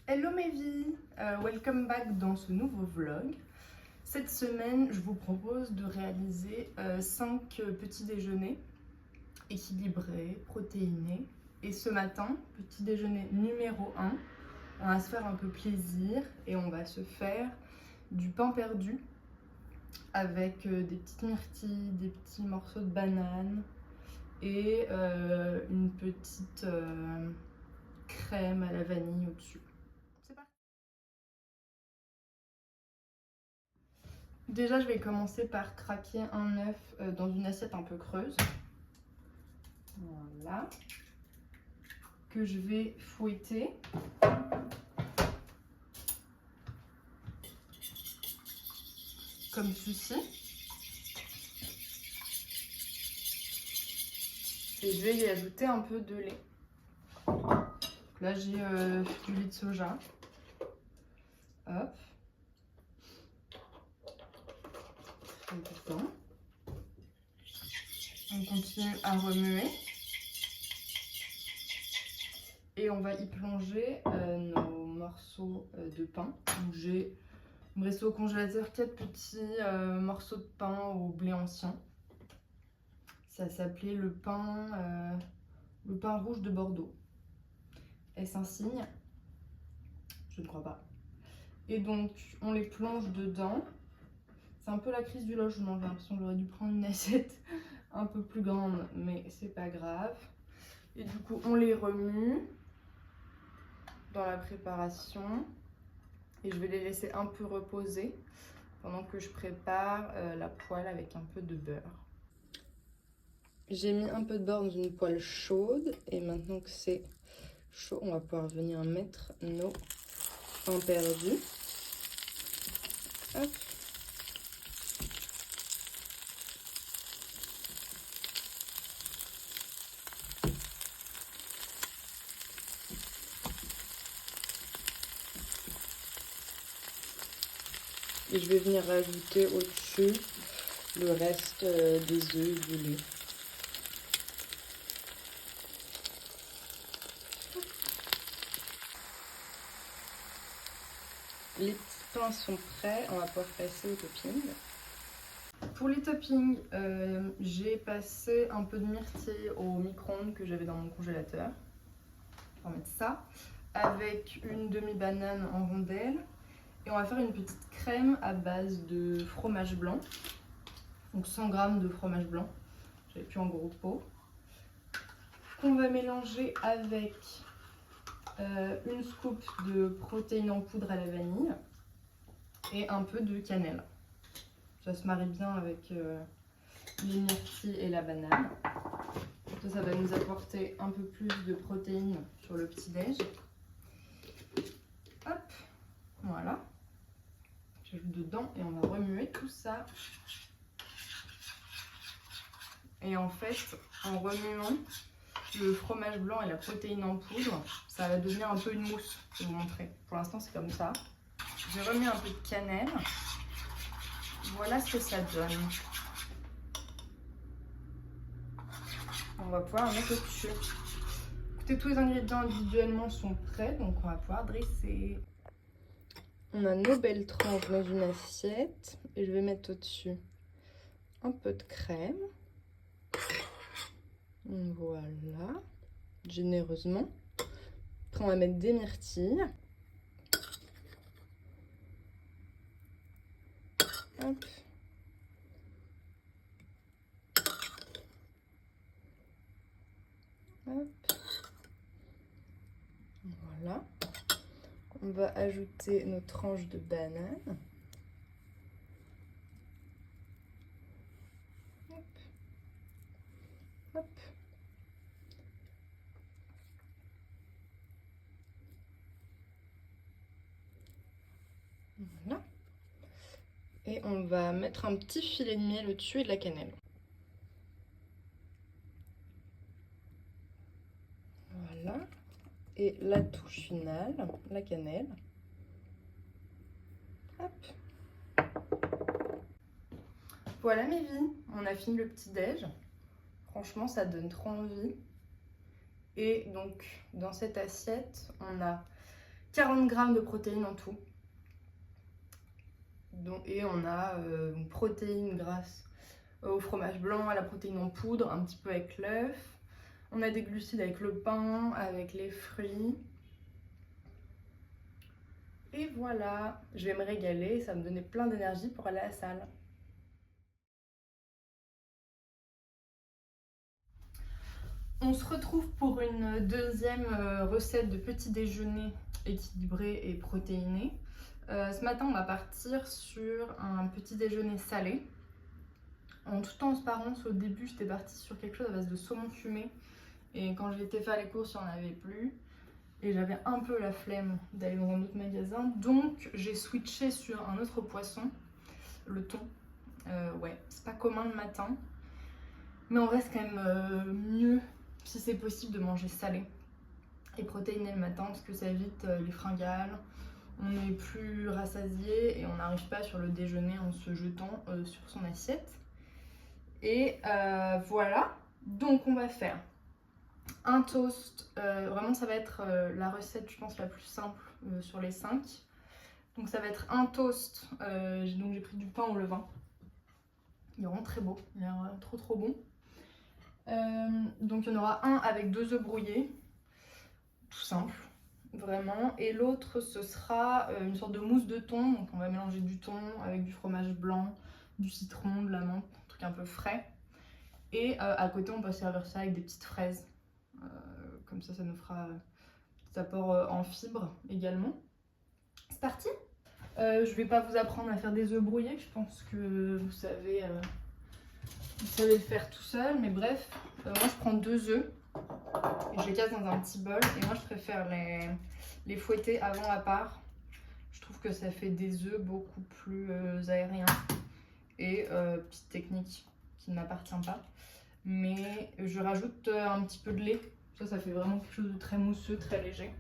Hello mes vies, welcome back dans ce nouveau vlog. Cette semaine, je vous propose de réaliser 5 petits déjeuners équilibrés, protéinés. Et ce matin, petit déjeuner numéro 1, on va se faire un peu plaisir et on va se faire du pain perdu avec des petites myrtilles, des petits morceaux de banane et une petite crème à la vanille au-dessus. Déjà, je vais commencer par craquer un œuf dans une assiette un peu creuse. Voilà. Que je vais fouetter. Comme ceci. Et je vais y ajouter un peu de lait. Là, j'ai du lait de soja. Hop. Important. On continue à remuer. Et on va y plonger nos morceaux de pain. Donc il me reste au congélateur 4 petits morceaux de pain au blé ancien. Ça s'appelait le pain rouge de Bordeaux. Est-ce un signe? Je ne crois pas. Et donc on les plonge dedans. C'est un peu la crise du logement, j'ai l'impression que j'aurais dû prendre une assiette un peu plus grande, mais c'est pas grave. Et du coup, on les remue dans la préparation. Et je vais les laisser un peu reposer pendant que je prépare la poêle avec un peu de beurre. J'ai mis un peu de beurre dans une poêle chaude. Et maintenant que c'est chaud, on va pouvoir venir mettre nos pains perdus. Hop. Et je vais venir rajouter au-dessus le reste des œufs et du lait. Les petits pains sont prêts, on va pouvoir passer au topping. Pour les toppings, j'ai passé un peu de myrtille au micro-ondes que j'avais dans mon congélateur. On va mettre ça avec une demi-banane en rondelles. Et on va faire une petite crème à base de fromage blanc. Donc 100 g de fromage blanc. J'avais plus en gros pot. Qu'on va mélanger avec une scoop de protéines en poudre à la vanille et un peu de cannelle. Ça se marie bien avec les myrtilles et la banane. Ça va nous apporter un peu plus de protéines sur le petit-déj. Hop, voilà. J'ajoute dedans et on va remuer tout ça. Et en fait, en remuant le fromage blanc et la protéine en poudre, ça va devenir un peu une mousse. Je vais vous montrer. Pour l'instant, c'est comme ça. J'ai remis un peu de cannelle. Voilà ce que ça donne. On va pouvoir en mettre au-dessus. Écoutez, tous les ingrédients individuellement sont prêts, donc on va pouvoir dresser. On a nos belles tranches dans une assiette et je vais mettre au-dessus un peu de crème. Voilà, généreusement. Après, on va mettre des myrtilles. Hop. Hop. Voilà. On va ajouter nos tranches de banane. Hop. Hop. Voilà. Et on va mettre un petit filet de miel au-dessus et de la cannelle. Voilà. Et la touche finale, la cannelle. Hop. Voilà mes vies, on a fini le petit-déj. Franchement, ça donne trop envie. Et donc, dans cette assiette, on a 40 grammes de protéines en tout. Et on a protéines grâce au fromage blanc, à la protéine en poudre, un petit peu avec l'œuf. On a des glucides avec le pain, avec les fruits. Et voilà, je vais me régaler, ça va me donner plein d'énergie pour aller à la salle. On se retrouve pour une deuxième recette de petit déjeuner équilibré et protéiné. Ce matin, on va partir sur un petit déjeuner salé. En toute transparence, au début, j'étais partie sur quelque chose à base de saumon fumé. Et quand j'ai été faire les courses, il n'y en avait plus. Et j'avais un peu la flemme d'aller dans un autre magasin. Donc, j'ai switché sur un autre poisson, le thon. Ouais, c'est pas commun le matin. Mais on reste quand même mieux, si c'est possible, de manger salé et protéiné le matin parce que ça évite les fringales. On est plus rassasié et on n'arrive pas sur le déjeuner en se jetant sur son assiette. Et voilà, donc on va faire un toast. Vraiment, ça va être la recette, je pense, la plus simple sur les 5. Donc ça va être un toast. Donc j'ai pris du pain au levain. Il est vraiment très beau, il a l'air trop bon. Donc il y en aura un avec 2 œufs brouillés, tout simple, vraiment. Et l'autre, ce sera une sorte de mousse de thon. Donc on va mélanger du thon avec du fromage blanc, du citron, de la menthe, un truc un peu frais. Et à côté, on peut servir ça avec des petites fraises. Comme ça nous fera petit apport en fibres également. C'est parti! Je vais pas vous apprendre à faire des œufs brouillés, je pense que vous savez le faire tout seul, mais bref, moi je prends 2 œufs et je les casse dans un petit bol. Et moi je préfère les fouetter avant à part. Je trouve que ça fait des œufs beaucoup plus aériens. Et petite technique qui ne m'appartient pas, mais je rajoute un petit peu de lait. Ça fait vraiment quelque chose de très mousseux, très léger.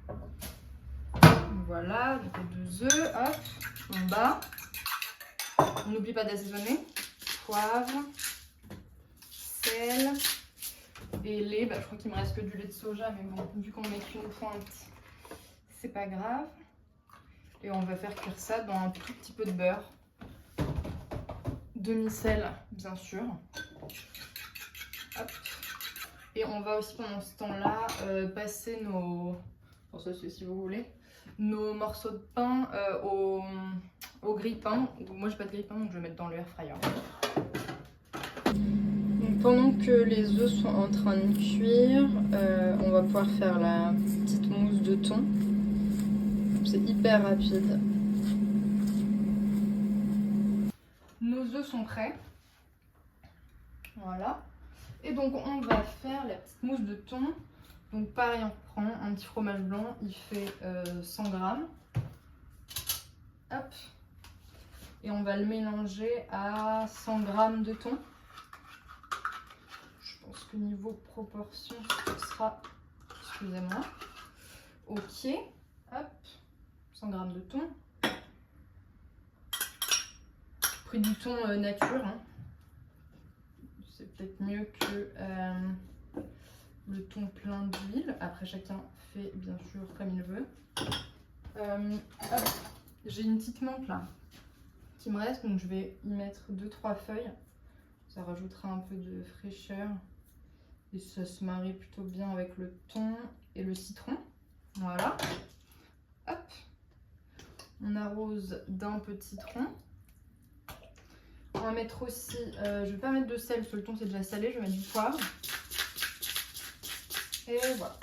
Voilà, donc les 2 œufs, hop, on bat. On n'oublie pas d'assaisonner. Poivre, sel et lait. Je crois qu'il me reste que du lait de soja, mais bon, vu qu'on met qu'une pointe, c'est pas grave. Et on va faire cuire ça dans un tout petit peu de beurre. Demi-sel, bien sûr. Hop. Et on va aussi pendant ce temps-là passer nos... Pour ça, c'est si vous voulez. Nos morceaux de pain au grille-pain. Moi, j'ai pas de grille-pain, donc je vais mettre dans le air fryer. Donc, pendant que les œufs sont en train de cuire, on va pouvoir faire la petite mousse de thon. C'est hyper rapide. Nos œufs sont prêts. Voilà. Et donc on va faire la petite mousse de thon. Donc pareil, on prend un petit fromage blanc, il fait 100 grammes. Hop. Et on va le mélanger à 100 grammes de thon. Je pense que niveau proportion, ce sera... Excusez-moi. Ok. Hop. 100 grammes de thon. Pris du thon nature. Hein. C'est peut-être mieux que le thon plein d'huile. Après, chacun fait bien sûr comme il veut. J'ai une petite menthe là qui me reste, donc je vais y mettre 2-3 feuilles. Ça rajoutera un peu de fraîcheur et ça se marie plutôt bien avec le thon et le citron. Voilà. Hop. On arrose d'un peu de citron. On va mettre aussi, je vais pas mettre de sel parce que le thon c'est déjà salé, je vais mettre du poivre. Et voilà.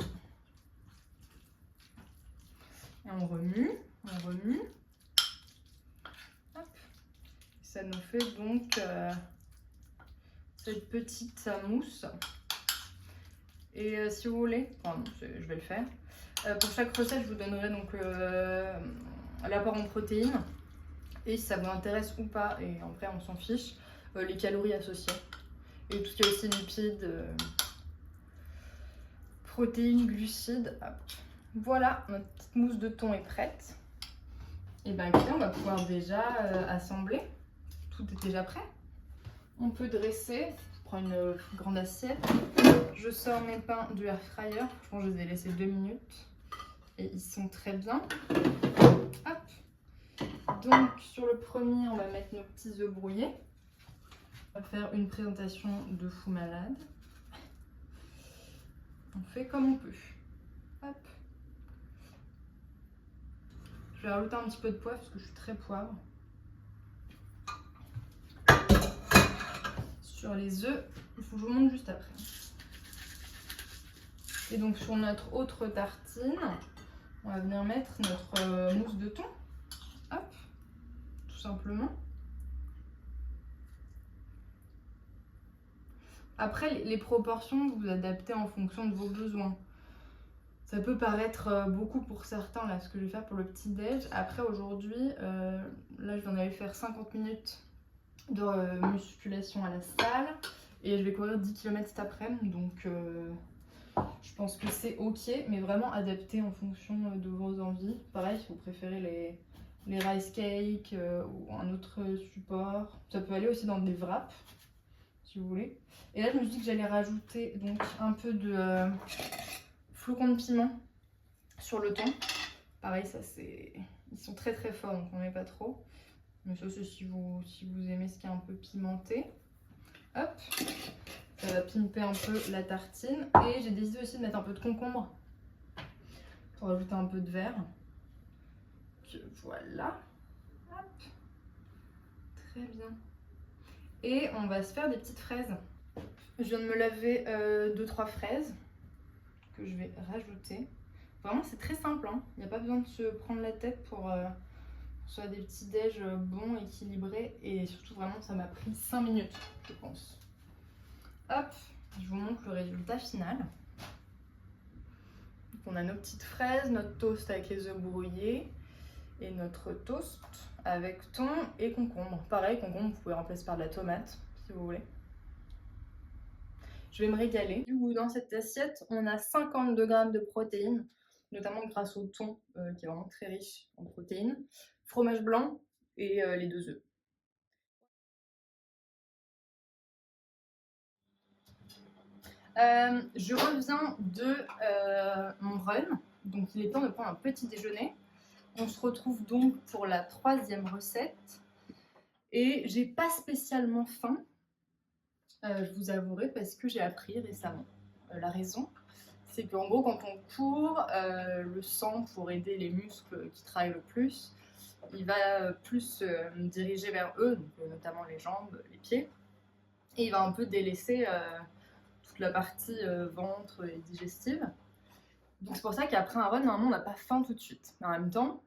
Et on remue, on remue. Hop. Ça nous fait donc cette petite mousse. Et si vous voulez, enfin, je vais le faire. Pour chaque recette, je vous donnerai donc l'apport en protéines. Et si ça vous intéresse ou pas, et après on s'en fiche, les calories associées. Et tout ce qui est aussi lipides, protéines, glucides. Hop. Voilà, notre petite mousse de thon est prête. Et bien écoutez, on va pouvoir déjà assembler. Tout est déjà prêt. On peut dresser, je prends une grande assiette. Je sors mes pains du air fryer, je pense que je les ai laissés 2 minutes. et ils sont très bien. Hop. Donc sur le premier, on va mettre nos petits œufs brouillés. On va faire une présentation de fou malade. On fait comme on peut. Hop. Je vais rajouter un petit peu de poivre parce que je suis très poivre. Sur les œufs, il faut que je vous montre juste après. Et donc sur notre autre tartine, on va venir mettre notre mousse de thon. Hop, tout simplement. Après, les proportions, vous adaptez en fonction de vos besoins. Ça peut paraître beaucoup pour certains, là, ce que je vais faire pour le petit-déj. Après, aujourd'hui, là, je vais en aller faire 50 minutes de musculation à la salle. Et je vais courir 10 km cet après-midi, donc je pense que c'est ok, mais vraiment adapté en fonction de vos envies. Pareil, si vous préférez les rice cakes ou un autre support, ça peut aller aussi dans des wraps, si vous voulez. Et là, je me suis dit que j'allais rajouter donc un peu de flocons de piment sur le thon. Pareil, ça c'est... Ils sont très très forts, donc on met pas trop. Mais ça c'est si vous aimez ce qui est un peu pimenté. Hop, ça va pimper un peu la tartine. Et j'ai décidé aussi de mettre un peu de concombre pour ajouter un peu de verre. Donc, voilà. Hop. Très bien. Et on va se faire des petites fraises. Je viens de me laver 2-3 fraises que je vais rajouter. Vraiment c'est très simple, hein. Il n'y a pas besoin de se prendre la tête pour soit des petits déj bons, équilibrés. Et surtout vraiment ça m'a pris 5 minutes je pense. Hop, je vous montre le résultat final. Donc on a nos petites fraises, notre toast avec les œufs brouillés et notre toast avec thon et concombre. Pareil, concombre, vous pouvez remplacer par de la tomate si vous voulez. Je vais me régaler. Du coup, dans cette assiette, on a 52 g de protéines, notamment grâce au thon qui est vraiment très riche en protéines, fromage blanc et les 2 œufs. Je reviens de mon run, donc il est temps de prendre un petit déjeuner. On se retrouve donc pour la 3e recette et j'ai pas spécialement faim, je vous avouerai, parce que j'ai appris récemment. La raison, c'est qu'en gros quand on court, le sang pour aider les muscles qui travaillent le plus, il va plus se diriger vers eux, donc, notamment les jambes, les pieds, et il va un peu délaisser toute la partie ventre et digestive. Donc c'est pour ça qu'après un run, normalement on n'a pas faim tout de suite. Mais en même temps,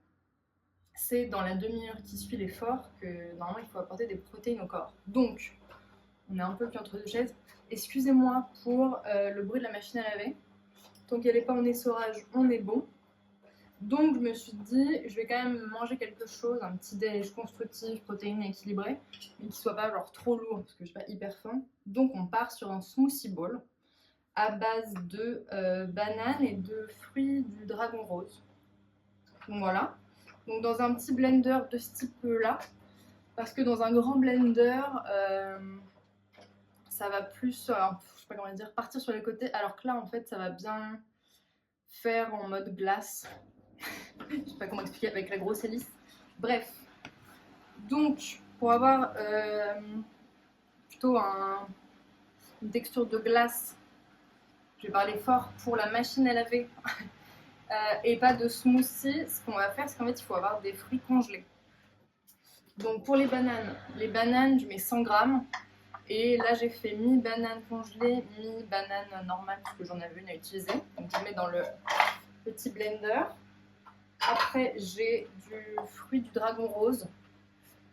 c'est dans la demi-heure qui suit l'effort que normalement il faut apporter des protéines au corps. Donc on est un peu plus entre deux chaises. Excusez-moi pour le bruit de la machine à laver. Tant qu'elle n'est pas en essorage, on est bon. Donc je me suis dit, je vais quand même manger quelque chose, un petit déj constructif, protéiné, équilibré, mais qui soit pas genre trop lourd parce que je suis pas hyper faim. Donc on part sur un smoothie bowl à base de bananes et de fruits du dragon rose. Donc voilà. Donc dans un petit blender de ce type-là, parce que dans un grand blender, ça va plus, je sais pas comment dire, partir sur les côtés, alors que là en fait ça va bien faire en mode glace. Je sais pas comment expliquer avec la grosse hélice. Bref, donc pour avoir plutôt une texture de glace, je vais parler fort pour la machine à laver et pas de smoothie. Ce qu'on va faire, c'est qu'en fait il faut avoir des fruits congelés. Donc pour les bananes je mets 100 grammes. Et là j'ai fait mi-banane congelée, mi-banane normale parce que j'en avais une à utiliser. Donc je mets dans le petit blender. Après j'ai du fruit du dragon rose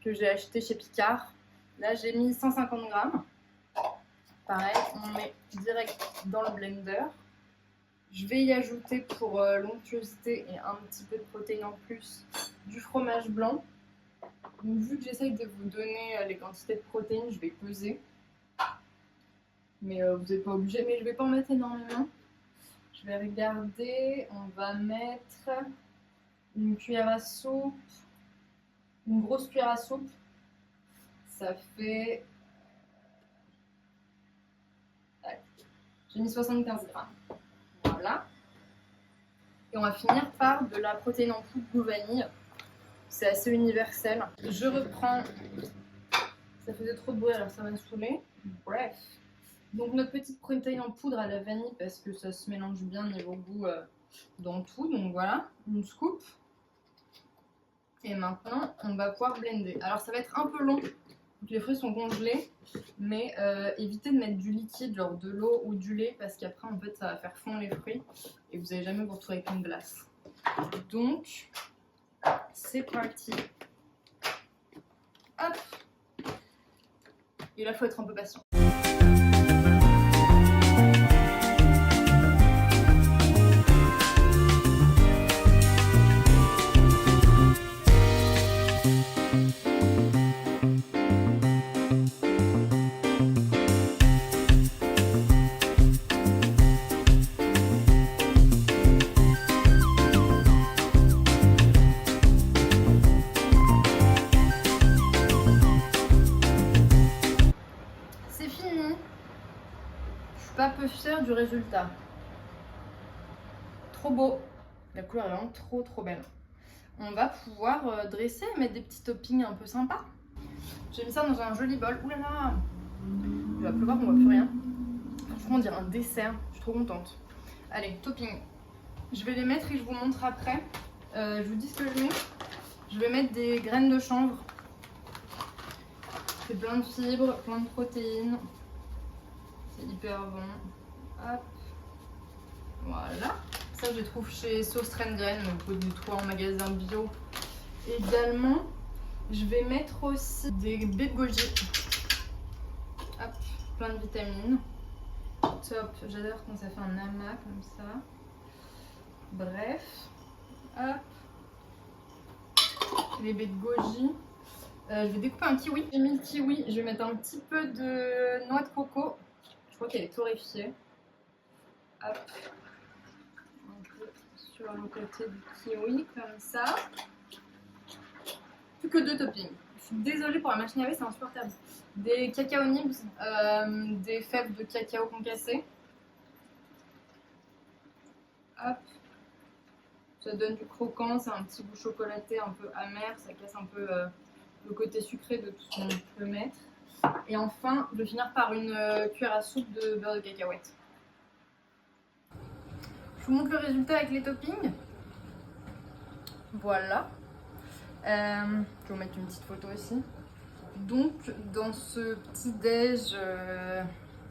que j'ai acheté chez Picard. Là j'ai mis 150 grammes. Pareil, on met direct dans le blender. Je vais y ajouter pour l'onctuosité et un petit peu de protéines en plus du fromage blanc. Donc, vu que j'essaye de vous donner les quantités de protéines, je vais peser. Mais vous n'êtes pas obligé, mais je ne vais pas en mettre énormément. Je vais regarder, on va mettre une cuillère à soupe, une grosse cuillère à soupe. Ça fait... J'ai mis 75 grammes. Voilà. Et on va finir par de la protéine en poudre goût vanille. C'est assez universel. Je reprends. Ça faisait trop de bruit alors ça va me saouler. Bref. Donc notre petite protéine en poudre à la vanille parce que ça se mélange bien niveau goût dans tout. Donc voilà, une scoop. Et maintenant on va pouvoir blender. Alors ça va être un peu long. Donc les fruits sont congelés. Mais évitez de mettre du liquide, genre de l'eau ou du lait. Parce qu'après en fait ça va faire fondre les fruits. Et vous n'allez jamais vous retrouver avec une glace. Donc c'est parti. Hop. Et là, il faut être un peu patient. C'est fini. Je suis pas peu fière du résultat. Trop beau. La couleur est vraiment trop belle. On va pouvoir dresser et mettre des petits toppings un peu sympas. J'ai mis ça dans un joli bol. Ouh là là, il va pleuvoir, on voit plus rien. Franchement, on dirait un dessert. Je suis trop contente. Allez, topping. Je vais les mettre et je vous montre après. Je vous dis ce que je mets. Je vais mettre des graines de chanvre. C'est plein de fibres, plein de protéines. C'est hyper bon. Hop. Voilà. Ça, je les trouve chez Sauce Trend Grain, mais vous pouvez les trouver en magasin bio. Également, je vais mettre aussi des baies de goji. Hop, plein de vitamines. Top, j'adore quand ça fait un amas comme ça. Bref, hop. Les baies de goji. Je vais découper un kiwi. J'ai mis le kiwi, je vais mettre un petit peu de noix de coco. Je crois qu'elle est torréfiée. Hop. Un peu sur le côté du kiwi, comme ça. Plus que 2 toppings. Je suis désolée pour la machine à laver, c'est insupportable. Des cacao nibs, des fèves de cacao concassées. Hop. Ça donne du croquant, c'est un petit goût chocolaté un peu amer, ça casse un peu le côté sucré de tout ce qu'on peut mettre. Et enfin, je vais finir par une cuillère à soupe de beurre de cacahuète. Je vous montre le résultat avec les toppings. Voilà. Je vais vous mettre une petite photo aussi. Donc, dans ce petit déj,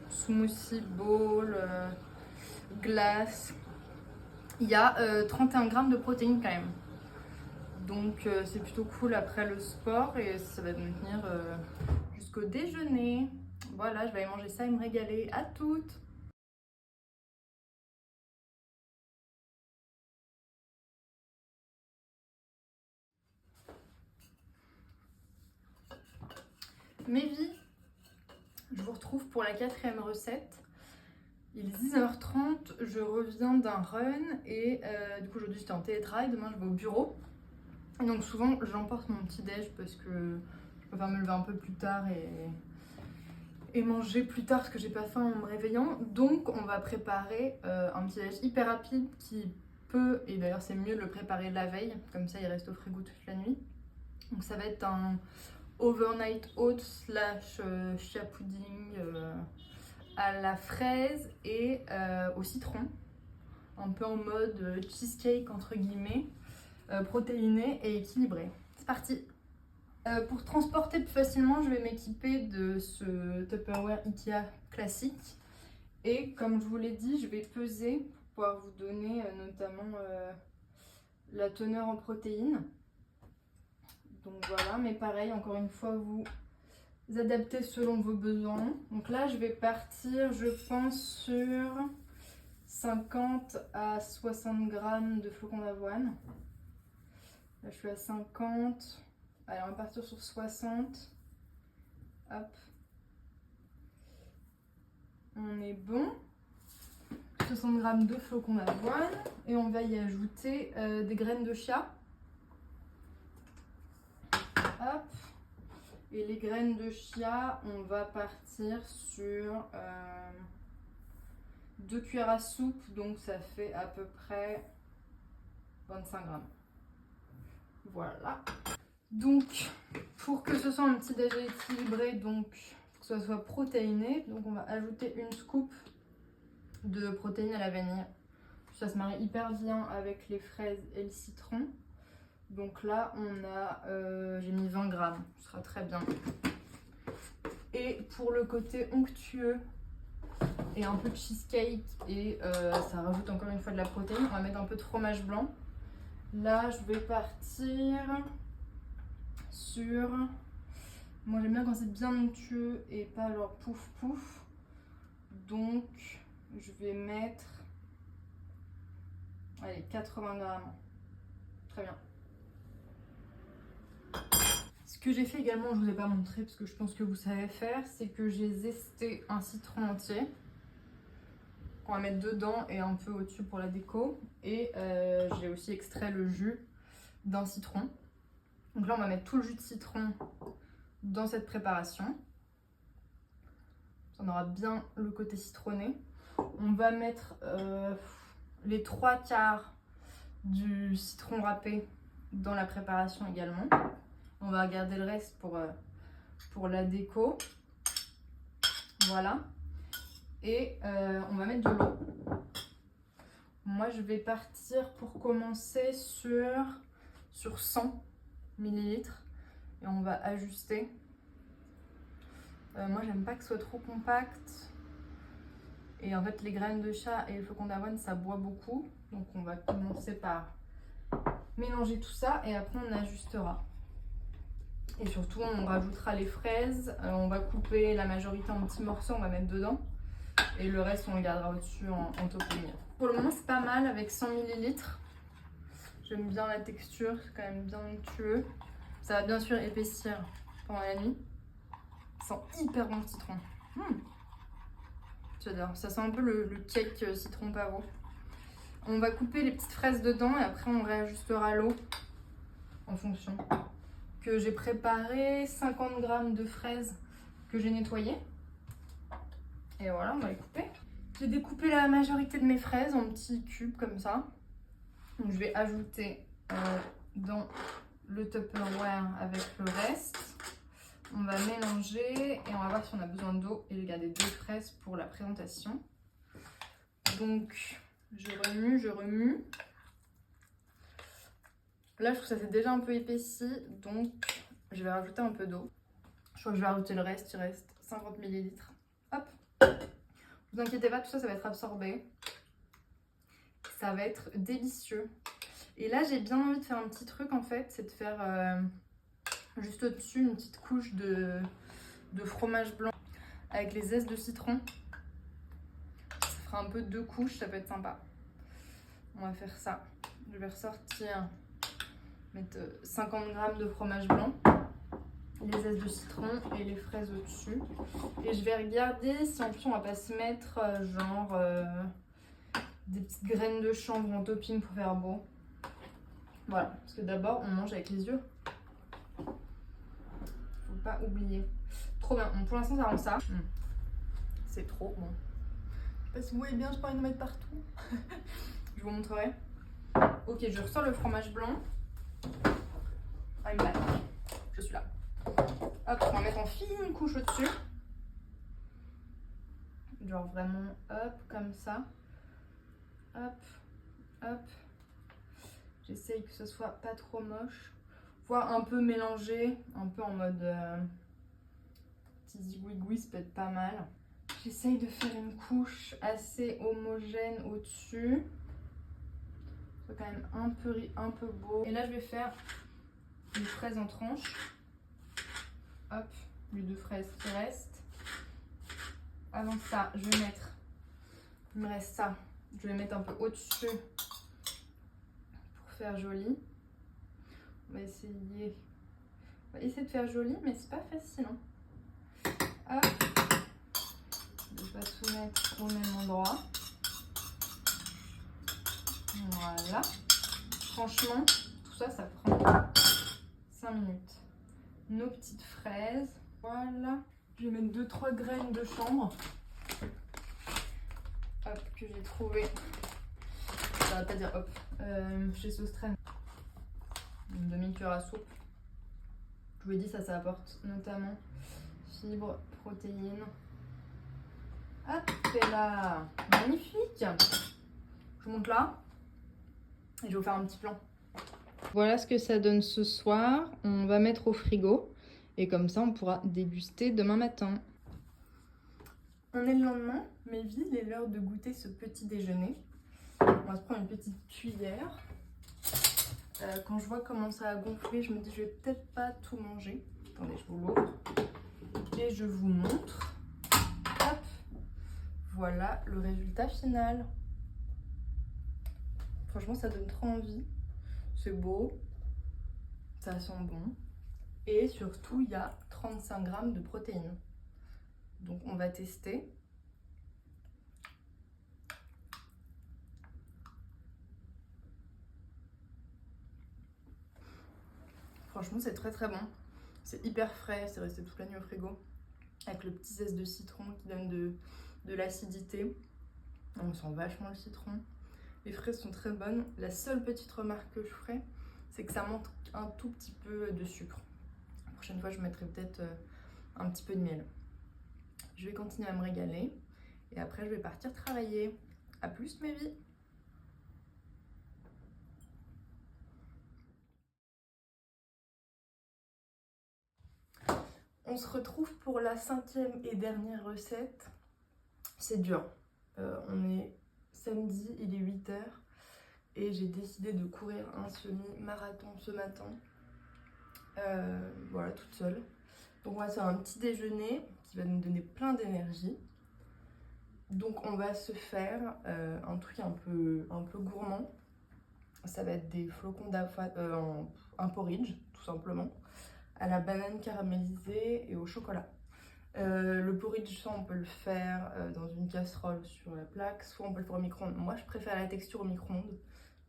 smoothie bowl, glace, il y a 31 grammes de protéines quand même. Donc c'est plutôt cool après le sport et ça va me tenir jusqu'au déjeuner. Voilà, je vais aller manger ça et me régaler. À toutes! Mes vies, je vous retrouve pour la 4e recette. Il est 10h30, je reviens d'un run et du coup aujourd'hui j'étais en télétravail, demain je vais au bureau. Et donc souvent j'emporte mon petit déj parce que je préfère me lever un peu plus tard et manger plus tard parce que j'ai pas faim en me réveillant. Donc on va préparer un petit déj hyper rapide qui peut, et d'ailleurs c'est mieux de le préparer la veille, comme ça il reste au frigo toute la nuit. Donc ça va être un overnight oats slash chia pudding à la fraise et au citron, un peu en mode cheesecake entre guillemets, protéiné et équilibré. C'est parti. Pour transporter plus facilement, je vais m'équiper de ce Tupperware Ikea classique et comme je vous l'ai dit, je vais peser pour pouvoir vous donner notamment la teneur en protéines. Donc voilà, mais pareil, encore une fois, vous adaptez selon vos besoins. Donc là, je vais partir, je pense, sur 50 à 60 grammes de flocons d'avoine. Là, je suis à 50. Allez, on va partir sur 60. Hop. On est bon. 60 grammes de flocons d'avoine. Et on va y ajouter des graines de chia. Hop. Et les graines de chia, on va partir sur 2 cuillères à soupe. Donc ça fait à peu près 25 grammes. Voilà. Donc, pour que ce soit un petit déjeuner équilibré, donc pour que ce soit protéiné, donc on va ajouter une scoop de protéines à la vanille. Ça se marie hyper bien avec les fraises et le citron. Donc là, j'ai mis 20 grammes, ce sera très bien. Et pour le côté onctueux et un peu de cheesecake, et ça rajoute encore une fois de la protéine, on va mettre un peu de fromage blanc. Là, je vais partir sur... Moi, j'aime bien quand c'est bien onctueux et pas genre pouf pouf. Donc, je vais mettre... Allez, 80 grammes. Très bien. Ce que j'ai fait également, je ne vous ai pas montré parce que je pense que vous savez faire, c'est que j'ai zesté un citron entier qu'on va mettre dedans et un peu au-dessus pour la déco. Et j'ai aussi extrait le jus d'un citron. Donc là, on va mettre tout le jus de citron dans cette préparation. Ça en aura bien le côté citronné. On va mettre les 3/4 du citron râpé dans la préparation également. On va garder le reste pour la déco. Voilà. Et on va mettre de l'eau. Moi, je vais partir pour commencer sur 100 ml. Et on va ajuster. Moi, j'aime pas que ce soit trop compact. Et en fait, les graines de chat et le flocon d'avoine, ça boit beaucoup. Donc, on va commencer par mélanger tout ça et après, on ajustera. Et surtout, on rajoutera les fraises. On va couper la majorité en petits morceaux, on va mettre dedans. Et le reste, on le gardera au-dessus en topping. Pour le moment, c'est pas mal avec 100 ml. J'aime bien la texture, c'est quand même bien onctueux. Ça va bien sûr épaissir pendant la nuit. Ça sent hyper bon le citron. J'adore. Ça sent un peu le cake citron pavot. On va couper les petites fraises dedans et après on réajustera l'eau en fonction. Que j'ai préparé 50 grammes de fraises que j'ai nettoyées. Et voilà, on va les couper. J'ai découpé la majorité de mes fraises en petits cubes comme ça. Donc je vais ajouter dans le Tupperware avec le reste. On va mélanger et on va voir si on a besoin d'eau et je vais garder 2 fraises pour la présentation. Donc je remue. Là je trouve que ça s'est déjà un peu épaissi, donc je vais rajouter un peu d'eau. Je crois que je vais rajouter le reste, il reste 50 ml. Hop. Vous inquiétez pas, tout ça, ça va être absorbé. Ça va être délicieux. Et là j'ai bien envie de faire un petit truc en fait, c'est de faire juste au-dessus une petite couche de fromage blanc avec les zestes de citron. Ça fera un peu 2 couches, ça peut être sympa. On va faire ça. Je vais ressortir, mettre 50 grammes de fromage blanc, les zestes de citron et les fraises au-dessus. Et je vais regarder si en plus on va pas se mettre des petites graines de chanvre en topping pour faire beau. Voilà, parce que d'abord on mange avec les yeux. Faut pas oublier. Trop bien. Bon, pour l'instant ça rend ça. C'est trop bon. Je sais pas si vous voyez bien, je parle de mettre partout. Je vous montrerai. Ok, je ressors le fromage blanc. I'm back. Je suis là. Hop, on va mettre en fine couche au-dessus. Genre vraiment, hop, comme ça. Hop, hop. J'essaye que ce soit pas trop moche. Voire un peu mélangé, un peu en mode petit zigouigoui, ça peut être pas mal. J'essaye de faire une couche assez homogène au-dessus. C'est quand même un peu beau. Et là, je vais faire une fraise en tranches. Hop, les 2 fraises qui restent. Avant ça, je vais mettre, il me reste ça, je vais mettre un peu au-dessus pour faire joli. On va essayer de faire joli, mais c'est pas facile. Hop, je vais pas tout mettre au même endroit. Voilà. Franchement, tout ça, ça prend 5 minutes. Nos petites fraises, voilà. Je vais mettre 2-3 graines de chanvre. Hop, que j'ai trouvé va pas dire hop. Chez Saustrane, une demi-cuillère à soupe. Je vous ai dit, ça apporte notamment fibres, protéines. Hop, et là, magnifique. Je vous montre là et je vais vous faire un petit plan. Voilà ce que ça donne ce soir. On va mettre au frigo et comme ça on pourra déguster demain matin. On est le lendemain, mais vite, il est l'heure de goûter ce petit déjeuner. On va se prendre une petite cuillère. Quand je vois comment ça a gonflé, je me dis je vais peut-être pas tout manger. Attendez, je vous l'ouvre et je vous montre. Hop, voilà le résultat final. Franchement, ça donne trop envie. C'est beau, ça sent bon. Et surtout, il y a 35 grammes de protéines. Donc, on va tester. Franchement, c'est très très bon. C'est hyper frais, c'est resté toute la nuit au frigo. Avec le petit zeste de citron qui donne de l'acidité. On sent vachement le citron. Les fraises sont très bonnes. La seule petite remarque que je ferai, c'est que ça manque un tout petit peu de sucre. La prochaine fois, je mettrai peut-être un petit peu de miel. Je vais continuer à me régaler. Et après, je vais partir travailler. A plus, mes vies! On se retrouve pour la 5e et dernière recette. C'est dur. On est samedi, il est 8h et j'ai décidé de courir un semi-marathon ce matin. Voilà, toute seule. Donc on va faire un petit déjeuner qui va nous donner plein d'énergie. Donc on va se faire un truc un peu gourmand. Ça va être des flocons d'avoine, un porridge tout simplement, à la banane caramélisée et au chocolat. Le porridge, soit on peut le faire dans une casserole sur la plaque, soit on peut le faire au micro-ondes. Moi je préfère la texture au micro-ondes,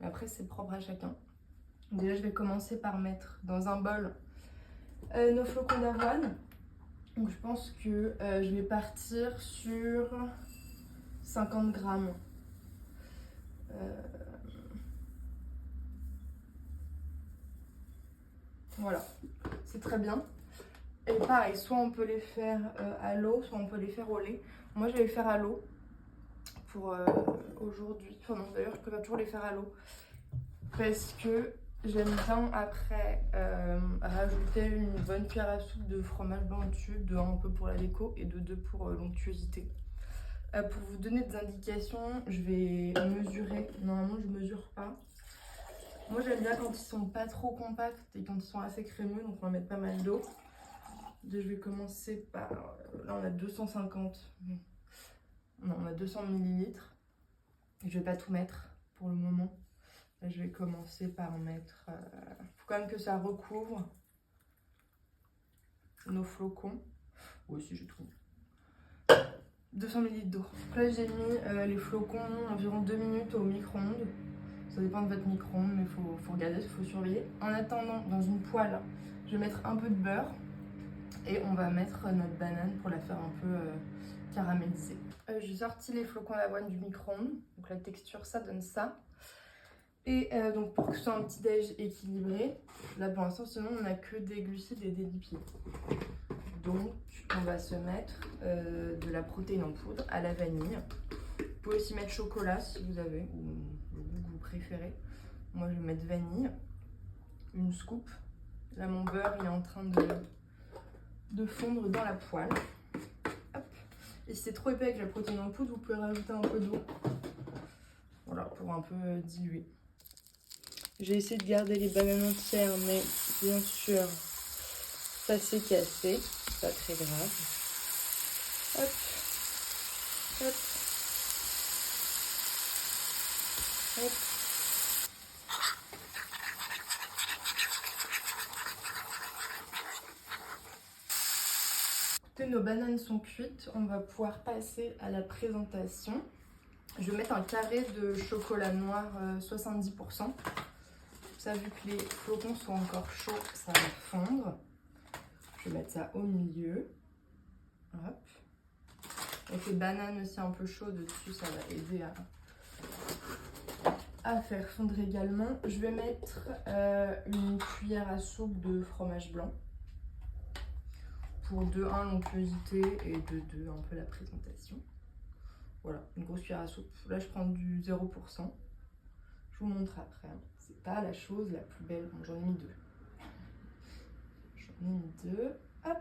mais après c'est propre à chacun. Déjà je vais commencer par mettre dans un bol nos flocons d'avoine. Donc je pense que je vais partir sur 50 grammes. Voilà, c'est très bien. Et pareil, soit on peut les faire à l'eau, soit on peut les faire au lait. Moi, je vais les faire à l'eau pour aujourd'hui. Enfin non, d'ailleurs, je préfère toujours les faire à l'eau. Parce que j'aime bien après rajouter une bonne cuillère à soupe de fromage blanc dessus. De 1 un peu pour la déco et de 2 pour l'onctuosité. Pour vous donner des indications, je vais mesurer. Normalement, je mesure pas. Moi, j'aime bien quand ils sont pas trop compacts et quand ils sont assez crémeux. Donc, on va mettre pas mal d'eau. Je vais commencer par... Là, on a 250. Non, on a 200 millilitres. Je vais pas tout mettre pour le moment. Là, je vais commencer par mettre... faut quand même que ça recouvre nos flocons. Oui, si j'ai tout. 200 ml d'eau. Là, j'ai mis les flocons environ 2 minutes au micro-ondes. Ça dépend de votre micro-ondes, mais il faut regarder, il faut surveiller. En attendant, dans une poêle, je vais mettre un peu de beurre. Et on va mettre notre banane pour la faire un peu caramélisée. J'ai sorti les flocons d'avoine du micro-ondes. Donc la texture, ça donne ça. Et donc pour que ce soit un petit déj équilibré, là pour l'instant, sinon on n'a que des glucides et des lipides. Donc on va se mettre de la protéine en poudre à la vanille. Vous pouvez aussi mettre chocolat si vous avez, ou le goût que vous préférez. Moi je vais mettre vanille, une scoop. Là mon beurre il est en train de fondre dans la poêle. Hop. Et si c'est trop épais avec la protéine en poudre, vous pouvez rajouter un peu d'eau. Voilà, pour un peu diluer. J'ai essayé de garder les bananes entières, mais bien sûr, ça s'est cassé. Pas très grave. Hop. Hop. Hop. Nos bananes sont cuites, on va pouvoir passer à la présentation. Je vais mettre un carré de chocolat noir 70%. Ça, vu que les flocons sont encore chauds, ça va fondre. Je vais mettre ça au milieu. Hop. Avec les bananes aussi un peu chaudes dessus, ça va aider à faire fondre également, je vais mettre une cuillère à soupe de fromage blanc. Pour de 1 l'onctuosité et de 2 un peu la présentation. Voilà, une grosse cuillère à soupe. Là je prends du 0%. Je vous montre après. C'est pas la chose la plus belle. Bon, j'en ai mis 2. J'en ai mis 2. Hop.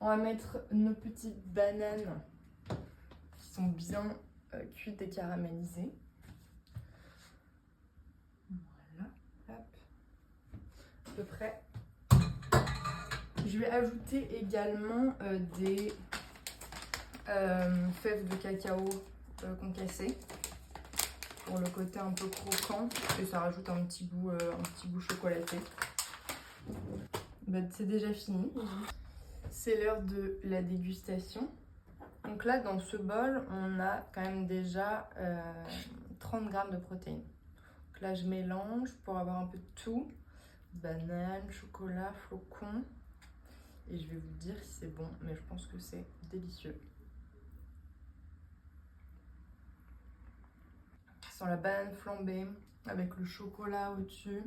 On va mettre nos petites bananes qui sont bien cuites et caramélisées. Voilà. Hop. À peu près. Je vais ajouter également des fèves de cacao concassées pour le côté un peu croquant et ça rajoute un petit goût chocolaté. Bah, c'est déjà fini. C'est l'heure de la dégustation. Donc là, dans ce bol, on a quand même déjà 30 g de protéines. Donc là, je mélange pour avoir un peu de tout. Banane, chocolat, flocons. Et je vais vous dire si c'est bon, mais je pense que c'est délicieux. Ça sent la banane flambée avec le chocolat au-dessus.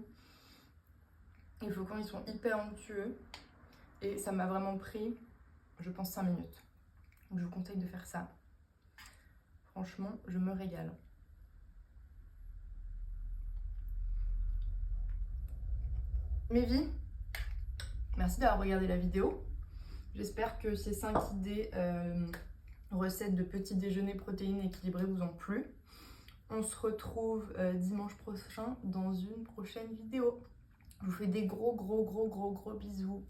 Les flocons, ils sont hyper onctueux. Et ça m'a vraiment pris, je pense, 5 minutes. Donc je vous conseille de faire ça. Franchement, je me régale. Mes vies, merci d'avoir regardé la vidéo. J'espère que ces 5 idées recettes de petit déjeuner protéines équilibrées vous ont plu. On se retrouve dimanche prochain dans une prochaine vidéo. Je vous fais des gros bisous.